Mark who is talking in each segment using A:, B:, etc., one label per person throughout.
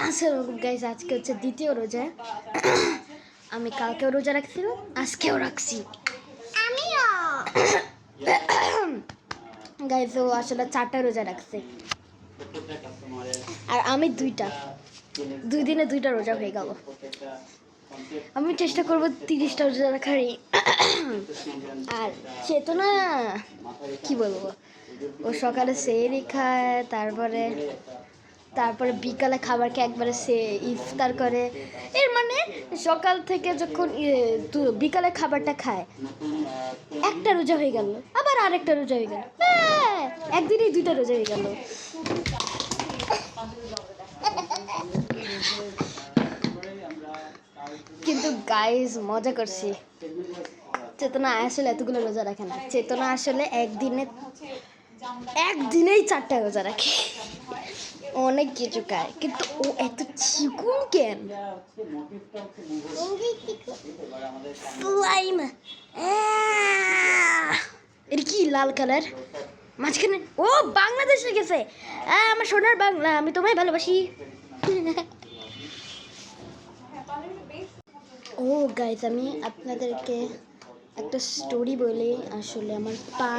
A: আসসালামু গাইস, আজকে হচ্ছে দ্বিতীয় রোজা। আমি কালকেও রোজা রাখছিলাম, আজকেও রাখছি।
B: আমিও
A: গাইস ও আসলে 4টা রোজা রাখছে আর আমি 2টা। 2 দিনে 2টা রোজা হয়ে গেল। আমি চেষ্টা করব 30টা রোজা রাখারই। আর চেতনা কি বলবো, ও সকালে সেহরি খায়, তারপরে বিকালে খাবারকে একবারে সে ইফতার করে। এর মানে সকাল থেকে যখন বিকালে খাবারটা খায়, একটা রোজা হয়ে গেল, আবার আরেকটা রোজা হয়ে গেল, একদিনেই 2টা রোজা হয়ে গেল। কিন্তু গাইস মজা করছি। চেতনা আসলে এতগুলো রোজা রাখে না। চেতনা আসলে একদিনেই 4টা রোজা রাখে, অনেক কিছু খায়। কিন্তু ও এত চিকুন কেন? স্লাইম, এটা কি লাল কালার মাঝখানে? ও বাংলাদেশে গেছে। আমার সোনার বাংলা, আমি তোমায় ভালোবাসি। ও গাইস, আমি আপনাদেরকে একটা স্টোরি বলি। আসলে আমার পা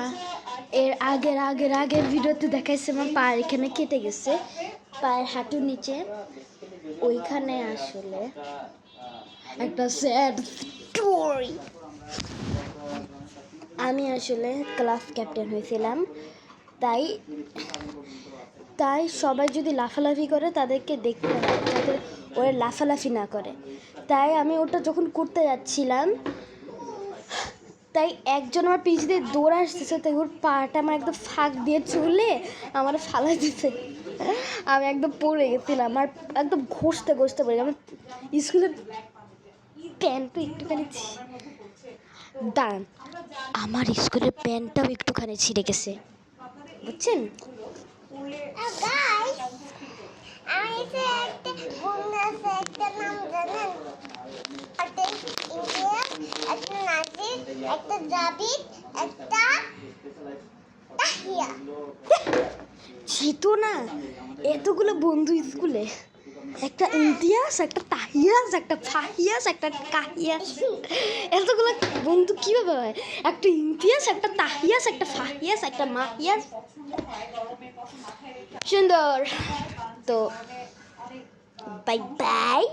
A: এর আগের ভিডিওতে দেখাইছে, আমার পা এখানে কেটে গেছে, পায়ের হাঁটুর নিচে। ওইখানে আসলে একটা স্যাড স্টোরি। আমি আসলে ক্লাস ক্যাপ্টেন হয়েছিলাম, তাই সবাই যদি লাফালাফি করে তাদেরকে দেখতে হয় যাতে ওরা লাফালাফি না করে। তাই আমি ওটা যখন করতে যাচ্ছিলাম, তাই একজন আমার পিছ দিয়ে দৌড়ে আসতেছে, তাই ওর পাটা আমার একদম ফাঁক দিয়ে চলে আমার ফালাই দিতে। আমি একদম পড়ে গেছিলাম, আর একদম ঘষতে পড়ে গেলাম। স্কুলের প্যান্টও একটুখানি দাঁড়ান, আমার স্কুলের প্যান্টটাও একটুখানি ছিঁড়ে গেছে, বুঝছেন?
B: একটা নাম জানেন? একটা ইন্ডিয়া, একটা নাজির, একটা জাবিদ, একটা তাহিয়া।
A: চেতনা এতগুলো বন্ধু স্কুলে, একটা ইমতিয়াজ, একটা তাহিয়াস, একটা ফাহিয়াস, একটা কাহিয়াস, এতগুলো বন্ধু কিভাবে হয়? একটা ইমতিয়াজ, একটা তাহিয়াস, একটা ফাহিয়াস, একটা মাহিয়াস। সুন্দর। তো বাই বাই।